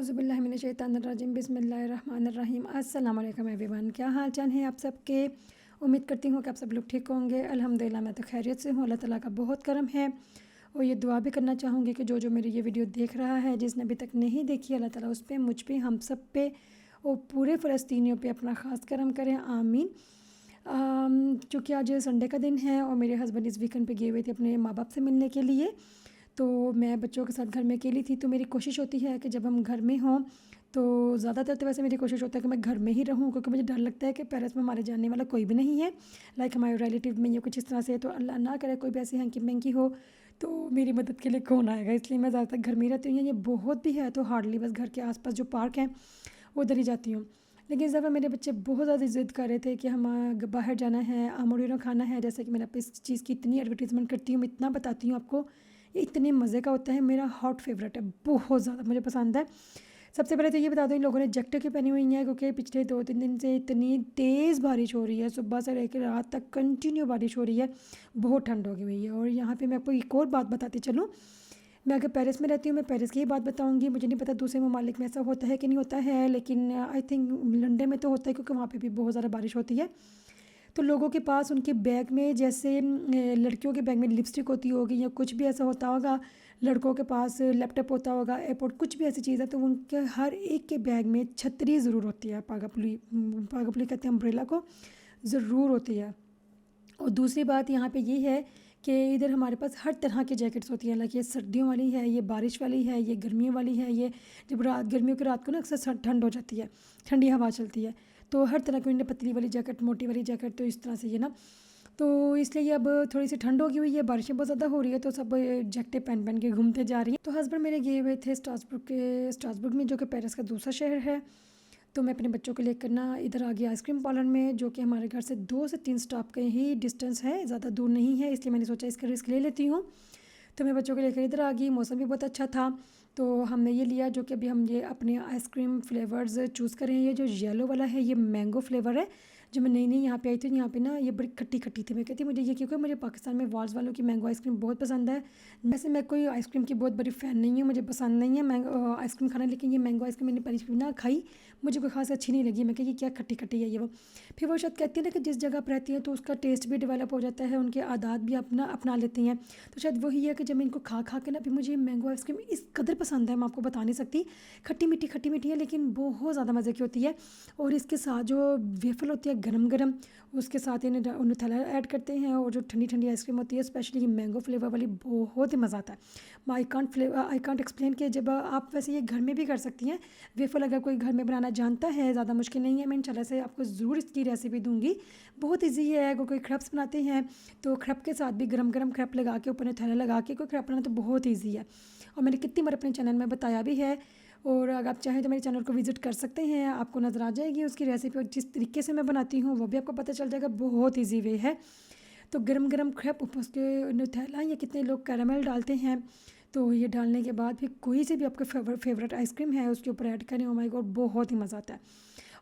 औज़ुबिल्लाहिमिनश्शैतानिर्रजीम बिस्मिल्लाहिर्रहमानिर्रहीम। अस्सलाम वालेकुम एवरीवन, क्या हाल चाल है आप सबके। उम्मीद करती हूँ कि आप सब लोग ठीक होंगे। अल्हम्दुलिल्लाह मैं तो खैरियत से हूँ। अल्लाह ताला का बहुत करम है। और ये दुआ भी करना चाहूँगी कि जो जो मेरी ये वीडियो देख रहा है, जिसने अभी तक नहीं देखी, अल्लाह ताला उस पर, मुझ पर, हम सब पे और पूरे फ़लस्तीनियों पे अपना ख़ास करम करें, आमीन। चूँकि आज संडे का दिन है और मेरे हस्बैंड इस वीकेंड पे गए हुए थे अपने माँ बाप से मिलने के लिए, तो मैं बच्चों के साथ घर में अकेली थी। तो मेरी कोशिश होती है कि जब हम घर में हों तो ज़्यादातर तो वैसे मेरी कोशिश होता है कि मैं घर में ही रहूं, क्योंकि मुझे डर लगता है कि पेरिस में हमारे जानने वाला कोई भी नहीं है, लाइक हमारे रिलेटिव में या कुछ इस तरह से। तो अल्लाह ना करे कोई भी ऐसी हैंकी मैंकी हो तो मेरी मदद के लिए कौन आएगा, इसलिए मैं ज़्यादातर घर में ही रहती हूँ। ये बहुत भी है तो हार्डली बस घर के आसपास जो पार्क हैं उधर ही जाती हूँ। लेकिन इस दफ़ा मेरे बच्चे बहुत ज़्यादा ज़िद कर रहे थे कि हम बाहर जाना है, आमोरीनो खाना है। जैसे कि मैंने इस चीज़ की इतनी एडवर्टीज़मेंट करती हूँ, मैं इतना बताती हूँ आपको, ये इतने मज़े का होता है। मेरा हॉट फेवरेट है, बहुत ज़्यादा मुझे पसंद है। सबसे पहले तो ये बता दो, इन लोगों ने जैकेट क्यों पहनी हुई हैं, क्योंकि पिछले 2-3 दिन से इतनी तेज़ बारिश हो रही है, सुबह से लेकर रात तक कंटिन्यू बारिश हो रही है, बहुत ठंड हो गई हुई है। और यहाँ पे मैं आपको एक और बात बताती चलूँ, मैं अगर पेरिस में रहती हूँ, मैं पेरिस की ही बात बताऊँगी। मुझे नहीं पता दूसरे ममालिक में ऐसा होता है कि नहीं होता है, लेकिन आई थिंक लंदन में तो होता है, क्योंकि वहाँ पे भी बहुत ज़्यादा बारिश होती है। तो लोगों के पास उनके बैग में, जैसे लड़कियों के बैग में लिपस्टिक होती होगी या कुछ भी ऐसा होता होगा, लड़कों के पास लैपटॉप होता होगा, एयरपोर्ट कुछ भी ऐसी चीज़ है, तो उनके हर एक के बैग में छतरी ज़रूर होती है। पागापुली पागापुली कहते हैं अम्ब्रेला को, ज़रूर होती है। और दूसरी बात यहाँ पे ये है कि इधर हमारे पास हर तरह की जैकेट्स होती हैं, लाइक ये सर्दियों वाली है, ये बारिश वाली है, ये गर्मियों वाली है। ये जब गर्मियों की रात को ना अक्सर ठंड हो जाती है, ठंडी हवा चलती है, तो हर तरह की उन्हें पतली वाली जैकेट, मोटी वाली जैकेट, तो इस तरह से ये ना, तो इसलिए अब थोड़ी सी ठंड होगी हुई है, बारिशें बहुत ज़्यादा हो रही है, तो सब जैकेटें पहन पहन के घूमते जा रही हैं। तो हस्बैंड मेरे गए हुए थे स्ट्रासबुर्ग में, जो कि पेरिस का दूसरा शहर है। तो मैं अपने बच्चों को लेकर ना इधर आ गई आइसक्रीम पार्लर में, जो कि हमारे घर से 2 से 3 स्टॉप का ही डिस्टेंस है, ज़्यादा दूर नहीं है, इसलिए मैंने सोचा इसका रिस्क ले लेती हूँ। तो मैं बच्चों को लेकर इधर आ गई, मौसम भी बहुत अच्छा था, तो हमने ये लिया, जो कि अभी हम ये अपने आइसक्रीम फ्लेवर्स चूज़ करें। ये जो येलो वाला है ये मैंगो फ्लेवर है। जो मैं नई नई यहाँ पे आई थी, यहाँ पे ना ये बड़ी खट्टी खट्टी थी। मैं कहती मुझे ये, क्योंकि मुझे पाकिस्तान में वाल्स वालों की मैंगो आइसक्रीम बहुत पसंद है। वैसे मैं कोई आइसक्रीम की बहुत बड़ी फ़ैन नहीं हूँ, मुझे पसंद नहीं है मैंगो आइसक्रीम खाना, लेकिन ये मैंगो आइसक्रीम मैंने पहले ना खाई, मुझे कोई खास अच्छी नहीं लगी। मैं कही क्या खट्टी खट्टी है ये वो। फिर वो शायद कहती है ना कि जिस जगह पर रहती है तो उसका टेस्ट भी डेवलप हो जाता है, उनके आदात भी अपना लेती हैं। तो शायद वही है कि जब मैं इनको खा खा के ना, फिर मुझे मैंगो आइसक्रीम इस कदर पसंद है, मैं आपको बता नहीं सकती। खट्टी मीठी है, लेकिन बहुत ज़्यादा मज़े की होती है। और इसके साथ जो वेफल होती है गरम गरम, उसके साथ इन्हें नूटेला ऐड करते हैं, और जो ठंडी ठंडी आइसक्रीम होती है, स्पेशली मैंगो फ्लेवर वाली, बहुत ही मज़ा आता है। आई कांट एक्सप्लेन कि जब आप, वैसे ये घर में भी कर सकती हैं वेफल, अगर कोई घर में बनाना जानता है, ज़्यादा मुश्किल नहीं है। मैं इंशाल्लाह से आपको ज़रूर इसकी रेसिपी दूंगी, बहुत ईजी है। अगर कोई क्रप्स बनाते हैं तो क्रप के साथ भी गरम गरम क्रप लगा के, ऊपर थैला लगा के कोई क्रप बनाना तो बहुत ईजी है, और मैंने कितनी बार अपने चैनल में बताया भी है। और अगर आप चाहें तो मेरे चैनल को विज़िट कर सकते हैं, आपको नज़र आ जाएगी उसकी रेसिपी, और जिस तरीके से मैं बनाती हूँ वो भी आपको पता चल जाएगा, बहुत ईजी वे है। तो गरम गरम क्रप, ऊपर उसके नूटेला, या कितने लोग कैरामेल डालते हैं, तो ये डालने के बाद फिर कोई से भी आपके फेवरेट आइसक्रीम है उसके ऊपर ऐड करें, ओ माय गॉड बहुत ही मज़ा आता है।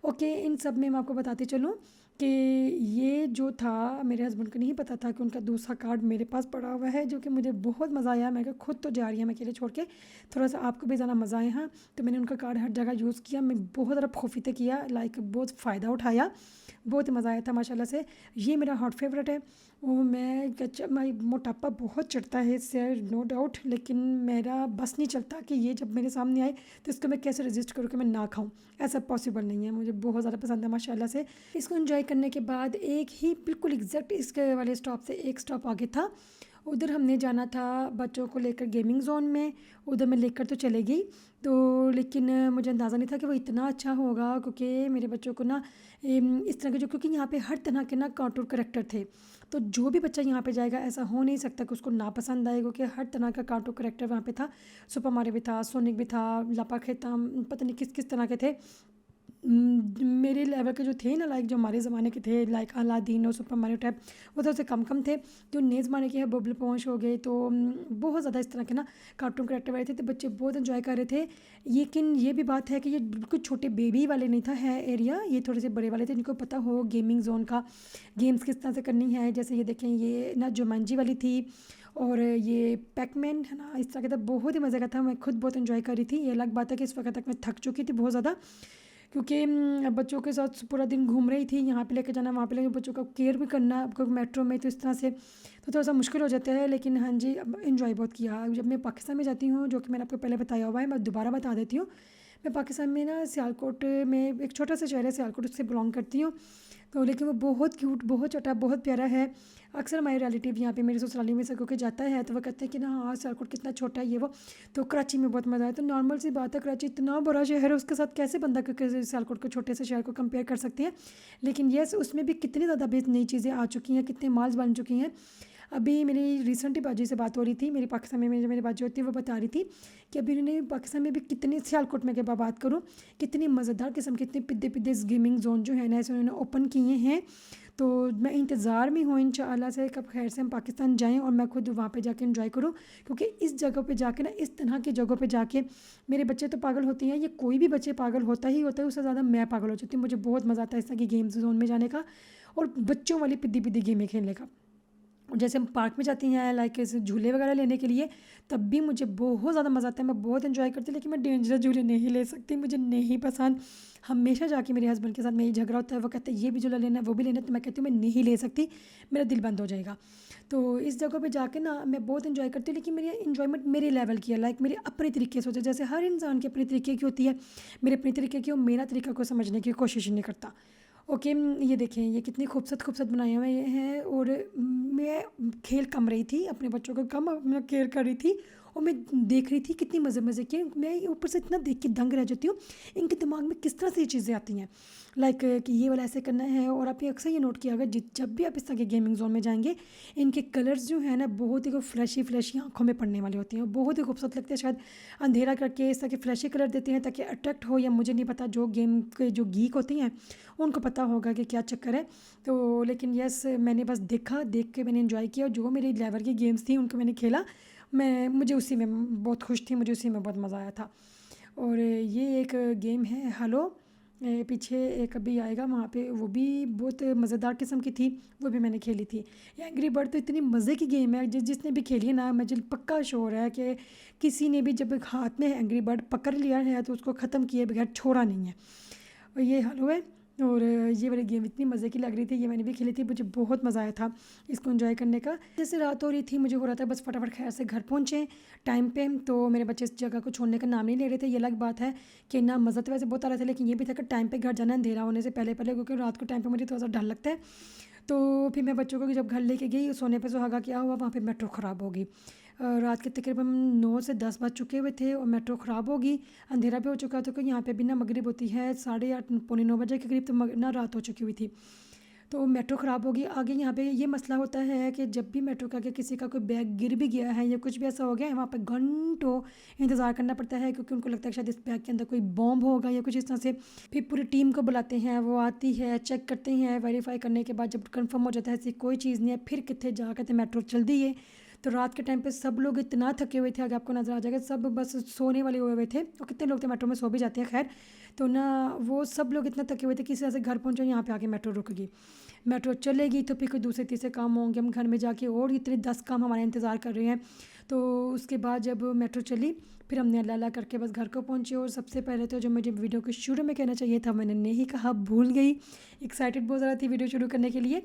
ओके, इन सब में मैं आपको बताती चलूँ कि ये जो था, मेरे हस्बैंड को नहीं पता था कि उनका दूसरा कार्ड मेरे पास पड़ा हुआ है, जो कि मुझे बहुत मज़ा आया। मैं खुद तो जा रही है मैं अकेले छोड़ के, थोड़ा सा आपको भी ज़्यादा मज़ा आया। हाँ, तो मैंने उनका कार्ड हर जगह यूज़ किया, मैं बहुत ज़्यादा खौफीते किया, लाइक बहुत फ़ायदा उठाया, बहुत ही मज़ा आया था माशाल्लाह से। ये मेरा हॉट फेवरेट है। वो मैं मोटापा बहुत चढ़ता है इससे, नो डाउट, लेकिन मेरा बस नहीं चलता कि ये जब मेरे सामने आए तो इसको मैं कैसे रजिस्ट करूँ कि मैं ना खाऊं, ऐसा पॉसिबल नहीं है। मुझे बहुत ज़्यादा पसंद है माशाल्लाह से। इसको एंजॉय करने के बाद एक ही बिल्कुल एग्जैक्ट इसके वाले स्टॉप से एक स्टॉप आगे था, उधर हमने जाना था बच्चों को लेकर गेमिंग जोन में। उधर मैं लेकर तो चले गई, तो लेकिन मुझे अंदाज़ा नहीं था कि वो इतना अच्छा होगा, क्योंकि मेरे बच्चों को ना इस तरह के, जो क्योंकि यहाँ पे हर तरह के ना कार्टून करैक्टर थे, तो जो भी बच्चा यहाँ पे जाएगा ऐसा हो नहीं सकता कि उसको ना पसंद आए, क्योंकि हर तरह का कार्टून करैक्टर वहाँ पे था। सुपर मारियो भी था, सोनिक भी था, लापाखे था, पता नहीं किस किस तरह के थे। मेरे लेवल के जो थे ना, लाइक जो हमारे ज़माने के थे, लाइक अलादीन और सुपर मारियो टाइप, वो तो उससे कम कम थे। जो नए ज़माने के हैं, बबल पहुँच हो गए, तो बहुत ज़्यादा इस तरह के ना कार्टून करेक्टर वाले थे, तो बच्चे बहुत इन्जॉय कर रहे थे। लेकिन ये भी बात है कि ये बिल्कुल छोटे बेबी वाले नहीं था है एरिया, ये थोड़े से बड़े वाले थे, जिनको पता हो गेमिंग जोन का गेम्स किस तरह से करनी है। जैसे ये देखें, ये ना जुमांजी वाली थी, और ये पैकमैन है ना, इस तरह का था, बहुत ही मज़े का था। मैं खुद बहुत इन्जॉय कर रही थी। ये अलग बात है कि इस वक्त तक मैं थक चुकी थी बहुत ज़्यादा, क्योंकि बच्चों के साथ पूरा दिन घूम रही थी, यहाँ पे लेके जाना, वहाँ पे लेके, बच्चों का केयर भी करना आपको मेट्रो में, तो इस तरह से तो थोड़ा सा मुश्किल हो जाता है। लेकिन हाँ जी, अब इन्जॉय बहुत किया। जब मैं पाकिस्तान में जाती हूँ, जो कि मैंने आपको पहले बताया हुआ है, मैं दोबारा बता देती हूँ। मैं पाकिस्तान में ना सियालकोट में, एक छोटा सा शहर है सियालकोट, उससे बिलोंग करती हूँ। तो लेकिन वो बहुत क्यूट, बहुत छोटा, बहुत प्यारा है। अक्सर हमारे रिलेटिव यहाँ पे मेरे ससुराली में से कोई जाता है तो वो कहते हैं कि ना हाँ सियालकोट कितना छोटा है ये वो। तो कराची में बहुत मज़ा आया। तो नॉर्मल सी बात है, कराची इतना बड़ा शहर है, उसके साथ कैसे बंदा सियालकोट के छोटे से शहर को कंपेयर कर सकती है। लेकिन यस, उसमें भी कितनी ज़्यादा भी नई चीज़ें आ चुकी हैं, कितने मॉल्स बन चुकी हैं। अभी मेरी रिसेंटली बाजी से बात हो रही थी, मेरी पाकिस्तान में जो मेरी बाजी होती है वो बता रही थी कि अभी उन्होंने पाकिस्तान में भी कितने, सियालकोट में के बात करूँ, कितनी मज़ेदार किस्म के, इतने पिद्दे पिद्दे गेमिंग जोन जो है ना, ऐसे उन्होंने ओपन किए हैं। तो मैं इंतज़ार में हूँ इंशाअल्लाह से कब खैर से हम पाकिस्तान जाएं और मैं खुद वहाँ पे जाके एंजॉय करूँ। क्योंकि इस जगह पे जाके ना, इस तरह की जगहों पे जाके, मेरे बच्चे तो पागल होते हैं, ये कोई भी बच्चे पागल होता ही होता है, उससे ज़्यादा मैं पागल हो जाती हूँ। मुझे बहुत मज़ा आता है इस तरह की गेम्स जोन में जाने का और बच्चों वाली पिद्दी पिद्दी गेमें खेलने का। जैसे हम पार्क में जाती हैं लाइक ऐसे झूले वगैरह लेने के लिए, तब भी मुझे बहुत ज़्यादा मज़ा आता है, मैं बहुत एंजॉय करती हूँ। लेकिन मैं डेंजरस झूले नहीं ले सकती, मुझे नहीं पसंद। हमेशा जाके मेरे हस्बैंड के साथ मेरी झगड़ा होता है, वो कहते हैं ये भी झूला लेना है, वो भी लेना है, तो मैं कहती हूँ मैं नहीं ले सकती, मेरा दिल बंद हो जाएगा। तो इस जगह पे जाके ना मैं बहुत इन्जॉय करती हूँ। लेकिन मेरी इन्जॉयमेंट मेरे लेवल की है, लाइक मेरे अपने तरीके से होती है। जैसे हर इंसान की अपने तरीके की होती है, मेरे अपने तरीके की, और मेरा तरीका को समझने की कोशिश नहीं करता। ओके, ये देखें ये कितनी खूबसूरत खूबसूरत बनाए हुए हैं। और मैं खेल कम रही थी, अपने बच्चों को कम मैं केयर कर रही थी, और मैं देख रही थी कितनी मज़े मज़े की। मैं ऊपर से इतना देख के दंग रह जाती हूँ, इनके दिमाग में किस तरह से ये चीज़ें आती हैं, लाइक कि ये वाला ऐसे करना है। और आपने अक्सर ये नोट किया होगा, जब भी आप इस तरह के गेमिंग जोन में जाएंगे, इनके कलर्स जो है ना बहुत ही फ्लैशी फ्लैशी आँखों में पड़ने वाले होते हैं, बहुत ही खूबसूरत लगते हैं। शायद अंधेरा करके इस तरह के फ्लैशी कलर देते हैं ताकि अट्रैक्ट हो, या मुझे नहीं पता, जो गेम के जो गीक होती हैं उनको पता होगा कि क्या चक्कर है। तो लेकिन यस, मैंने बस देखा, देख के मैंने एंजॉय किया, और जो मेरे लेवल की गेम्स थी उनको मैंने खेला। मुझे उसी में बहुत खुश थी, मुझे उसी में बहुत मज़ा आया था। और ये एक गेम है हेलो, पीछे एक अभी आएगा वहाँ पे, वो भी बहुत मज़ेदार किस्म की थी, वो भी मैंने खेली थी। ये एंग्री बर्ड तो इतनी मज़े की गेम है, जिसने भी खेली है ना, मुझे पक्का श्योर है कि किसी ने भी जब एक हाथ में एंग्री बर्ड पकड़ लिया है तो उसको ख़त्म किए बगैर छोड़ा नहीं है। और ये हेलो है। और ये वाली गेम इतनी मज़े की लग रही थी, ये मैंने भी खेली थी, मुझे बहुत मज़ा आया था इसको एंजॉय करने का। जैसे रात हो रही थी, मुझे हो रहा था बस फटाफट खैर से घर पहुँचे टाइम पे। तो मेरे बच्चे इस जगह को छोड़ने का नाम नहीं ले रहे थे। ये अलग बात है कि ना, मज़ा तो वैसे बहुत आ रहा था, लेकिन ये भी था कि टाइम पे घर जाना, अंधेरा होने से पहले पहले, क्योंकि रात को टाइम पे मुझे थोड़ा सा डर लगता है। तो फिर मैं बच्चों को जब घर लेके गई, सोने पे सुहागा क्या हुआ, वहाँ पे मेट्रो ख़राब हो गई। रात के तकरीबन 9 से 10 बज चुके हुए थे और मेट्रो ख़राब होगी, अंधेरा भी हो चुका था, क्योंकि यहाँ पे भी ना मगरिब होती है 8:30 पौने 9 बजे के करीब, तो ना रात हो चुकी हुई थी। तो मेट्रो ख़राब होगी। आगे यहाँ पे ये मसला होता है कि जब भी मेट्रो का आगे किसी का कोई बैग गिर भी गया है या कुछ भी ऐसा हो गया है, वहाँ पे घंटों इंतज़ार करना पड़ता है, क्योंकि उनको लगता है कि शायद इस बैग के अंदर कोई बॉम्ब होगा या कुछ इस तरह से। फिर पूरी टीम को बुलाते हैं, वो आती है, चेक करते हैं, वेरीफाई करने के बाद जब कंफर्म हो जाता है ऐसी कोई चीज़ नहीं है, फिर कितने जा कहते मेट्रो चल दी है। तो रात के टाइम पे सब लोग इतना थके हुए थे, आगे आपको नज़र आ जाएगा, सब बस सोने वाले हुए थे। और कितने लोग थे मेट्रो में सो भी जाते हैं, खैर। तो ना वो सब लोग इतना थके हुए थे, किसी तरह से घर पहुँचे, यहाँ पे आके मेट्रो रुक गई। मेट्रो चलेगी तो फिर कोई दूसरे तीसरे काम होंगे, हम घर में जाके और इतने 10 काम हमारे इंतज़ार कर रहे हैं। तो उसके बाद जब मेट्रो चली, फिर हमने अल्लाह अल्लाह करके बस घर को पहुँचे। और सबसे पहले तो जो मुझे वीडियो के शुरू में कहना चाहिए था, मैंने नहीं कहा, भूल गई, एक्साइटेड बहुत ज़्यादा थी वीडियो शुरू करने के लिए।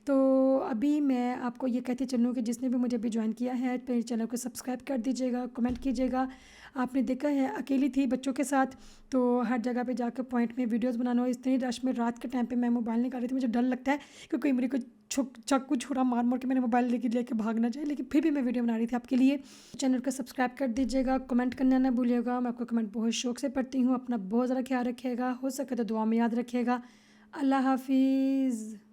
तो अभी मैं आपको ये कहती चलूँ कि जिसने भी मुझे अभी ज्वाइन किया है, मेरे चैनल को सब्सक्राइब कर दीजिएगा, कमेंट कीजिएगा। आपने देखा है अकेली थी बच्चों के साथ, तो हर जगह पे जाकर पॉइंट में वीडियोस बनाना, इतनी रश में रात के टाइम पे मैं मोबाइल निकाल रही थी। मुझे डर लगता है कि कोई मेरे को चाकू छुरा मार मार के मेरे मोबाइल लेके भागना चाहिए, लेकिन फिर भी मैं वीडियो बना रही थी आपके लिए। चैनल को सब्सक्राइब कर दीजिएगा, कमेंट करना ना भूलिएगा, मैं आपको कमेंट बहुत शौक से पढ़ती हूँ। अपना बहुत ज़्यादा ख्याल रखिएगा, हो सके तो दुआ में याद रखिएगा। अल्लाह हाफिज़।